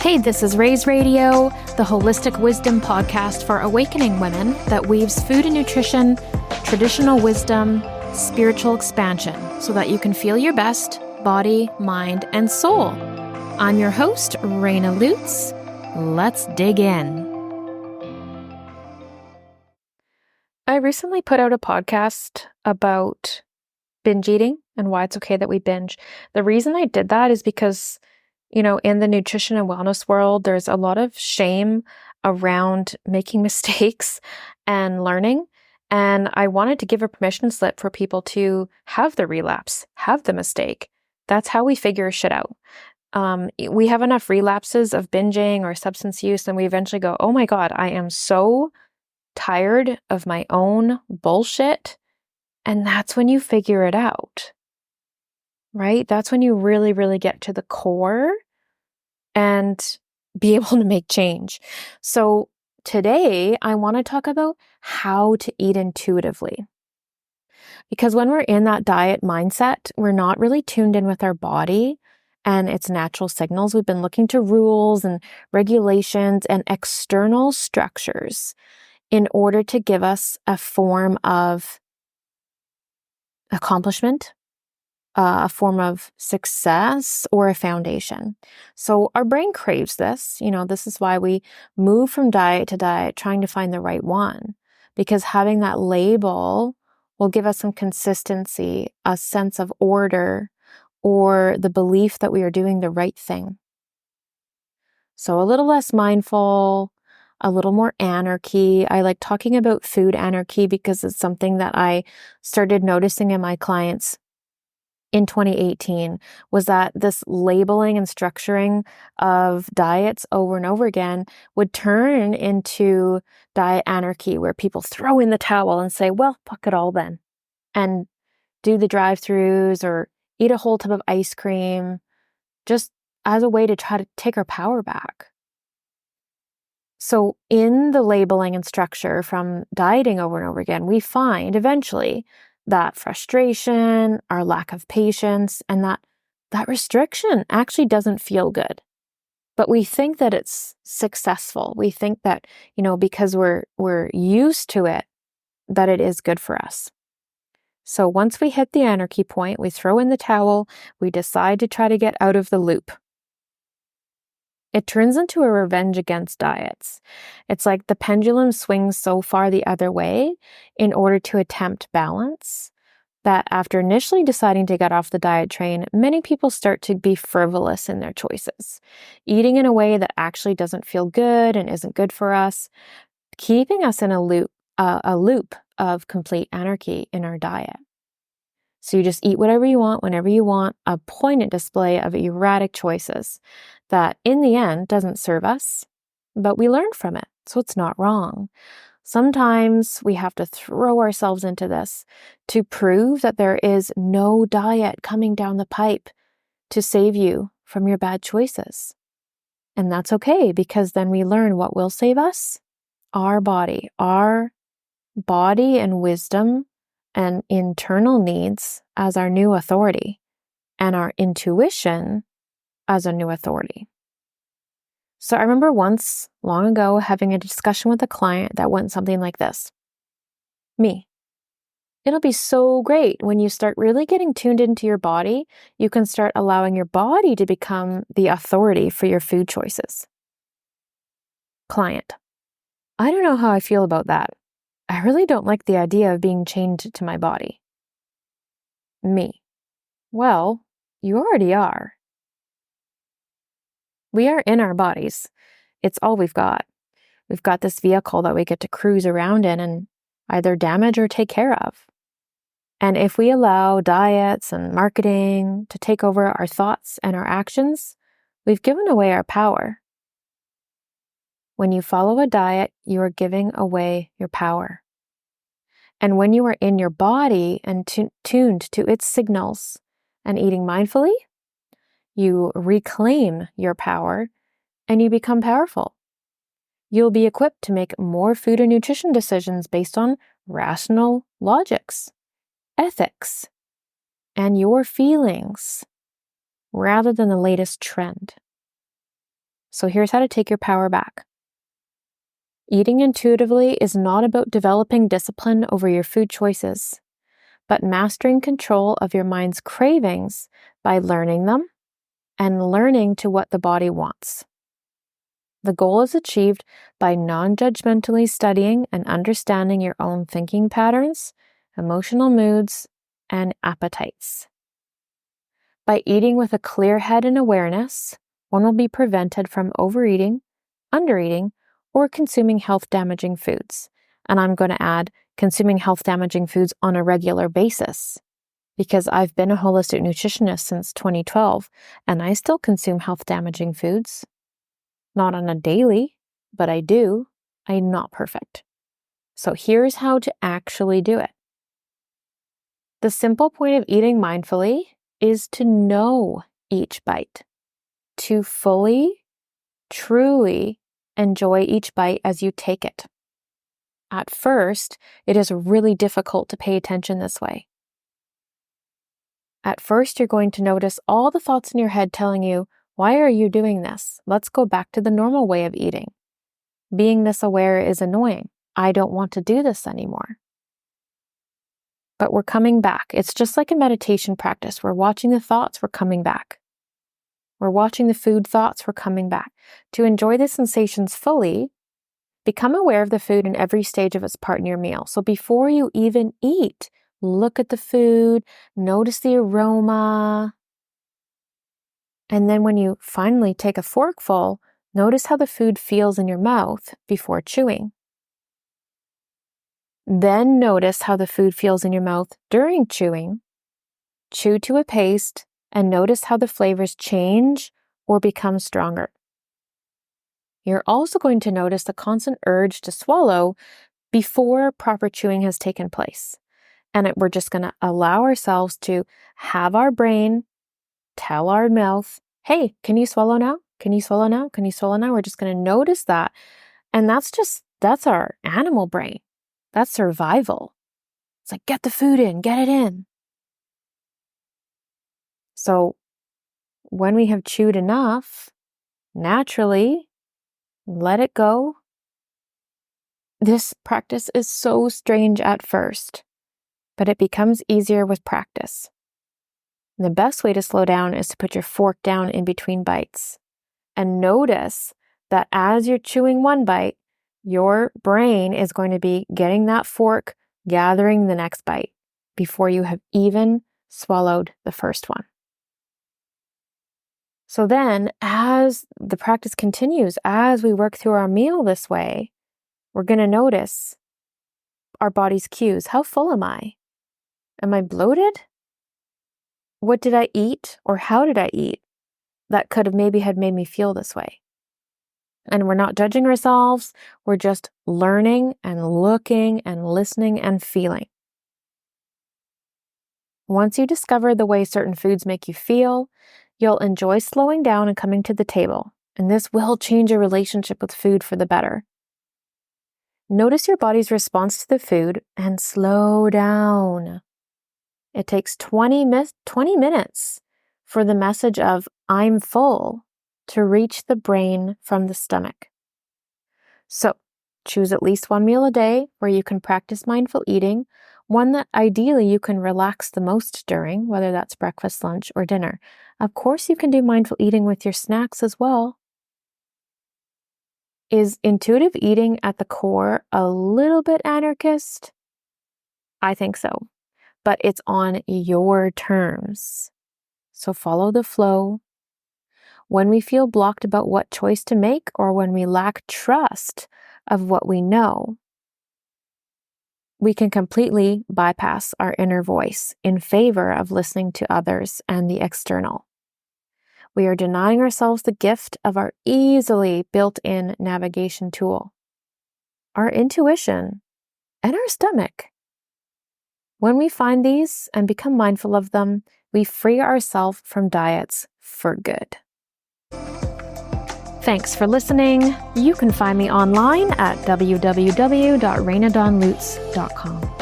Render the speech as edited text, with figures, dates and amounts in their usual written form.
Hey, this is Raise Radio, the holistic wisdom podcast for awakening women that weaves food and nutrition, traditional wisdom, spiritual expansion so that you can feel your best body, mind, and soul. I'm your host, Raina Lutz. Let's dig in. I recently put out a podcast about binge eating and why it's okay that we binge. The reason I did that is because in the nutrition and wellness world, there's a lot of shame around making mistakes and learning. And I wanted to give a permission slip for people to have the relapse, have the mistake. That's how we figure shit out. We have enough relapses of binging or substance use, and we eventually go, oh my God, I am so tired of my own bullshit. And that's when you figure it out. Right? That's when you really, really get to the core and be able to make change. So today I want to talk about how to eat intuitively. Because when we're in that diet mindset, we're not really tuned in with our body and its natural signals. We've been looking to rules and regulations and external structures in order to give us a form of accomplishment, a form of success, or a foundation. So our brain craves this. This is why we move from diet to diet, trying to find the right one, because having that label will give us some consistency, a sense of order, or the belief that we are doing the right thing. So a little less mindful, a little more anarchy. I like talking about food anarchy because it's something that I started noticing in my clients in 2018, was that this labeling and structuring of diets over and over again would turn into diet anarchy, where people throw in the towel and say, well, fuck it all then, and do the drive-thrus or eat a whole tub of ice cream, just as a way to try to take our power back. So in the labeling and structure from dieting over and over again, we find eventually that frustration, our lack of patience, and that restriction actually doesn't feel good. But we think that it's successful. We think that, because we're used to it, that it is good for us. So once we hit the anarchy point, we throw in the towel, we decide to try to get out of the loop. It turns into a revenge against diets. It's like the pendulum swings so far the other way in order to attempt balance that after initially deciding to get off the diet train, many people start to be frivolous in their choices, eating in a way that actually doesn't feel good and isn't good for us, keeping us in a loop of complete anarchy in our diet. So you just eat whatever you want, whenever you want, a poignant display of erratic choices that in the end doesn't serve us, but we learn from it, so it's not wrong. Sometimes we have to throw ourselves into this to prove that there is no diet coming down the pipe to save you from your bad choices. And that's okay, because then we learn what will save us: our body and wisdom and internal needs as our new authority, and our intuition as a new authority. So I remember once, long ago, having a discussion with a client that went something like this. Me. It'll be so great when you start really getting tuned into your body, you can start allowing your body to become the authority for your food choices. Client. I don't know how I feel about that. I really don't like the idea of being chained to my body. Me. Well, you already are. We are in our bodies. It's all we've got. We've got this vehicle that we get to cruise around in and either damage or take care of. And if we allow diets and marketing to take over our thoughts and our actions, we've given away our power. When you follow a diet, you are giving away your power. And when you are in your body and tuned to its signals and eating mindfully, you reclaim your power and you become powerful. You'll be equipped to make more food and nutrition decisions based on rational logics, ethics, and your feelings rather than the latest trend. So here's how to take your power back. Eating intuitively is not about developing discipline over your food choices, but mastering control of your mind's cravings by learning them and learning to what the body wants. The goal is achieved by non-judgmentally studying and understanding your own thinking patterns, emotional moods, and appetites. By eating with a clear head and awareness, one will be prevented from overeating, undereating, or consuming health-damaging foods. And I'm going to add consuming health-damaging foods on a regular basis, because I've been a holistic nutritionist since 2012, and I still consume health-damaging foods. Not on a daily, but I do. I'm not perfect. So here's how to actually do it. The simple point of eating mindfully is to know each bite, to fully, truly enjoy each bite as you take it. At first, it is really difficult to pay attention this way. At first, you're going to notice all the thoughts in your head telling you, why are you doing this? Let's go back to the normal way of eating. Being this aware is annoying. I don't want to do this anymore. But we're coming back. It's just like a meditation practice. We're watching the thoughts, we're coming back. We're watching the food thoughts, we're coming back. To enjoy the sensations fully, become aware of the food in every stage of its part in your meal. So before you even eat, look at the food, notice the aroma. And then when you finally take a forkful, notice how the food feels in your mouth before chewing. Then notice how the food feels in your mouth during chewing. Chew to a paste and notice how the flavors change or become stronger. You're also going to notice the constant urge to swallow before proper chewing has taken place. And we're just going to allow ourselves to have our brain tell our mouth, hey, can you swallow now? Can you swallow now? Can you swallow now? We're just going to notice that. And that's our animal brain. That's survival. It's like, get the food in, get it in. So when we have chewed enough, naturally, let it go. This practice is so strange at first, but it becomes easier with practice. And the best way to slow down is to put your fork down in between bites and notice that as you're chewing one bite, your brain is going to be getting that fork, gathering the next bite before you have even swallowed the first one. So then, as the practice continues, as we work through our meal this way, we're going to notice our body's cues. How full am I? Am I bloated? What did I eat or how did I eat that could have maybe had made me feel this way? And we're not judging ourselves. We're just learning and looking and listening and feeling. Once you discover the way certain foods make you feel, you'll enjoy slowing down and coming to the table. And this will change your relationship with food for the better. Notice your body's response to the food and slow down. It takes 20 minutes for the message of I'm full to reach the brain from the stomach. So choose at least one meal a day where you can practice mindful eating, one that ideally you can relax the most during, whether that's breakfast, lunch, or dinner. Of course, you can do mindful eating with your snacks as well. Is intuitive eating at the core a little bit anarchist? I think so, but it's on your terms. So follow the flow. When we feel blocked about what choice to make or when we lack trust of what we know, we can completely bypass our inner voice in favor of listening to others and the external. We are denying ourselves the gift of our easily built-in navigation tool, our intuition, and our stomach. When we find these and become mindful of them, we free ourselves from diets for good. Thanks for listening. You can find me online at www.rainadonlutz.com.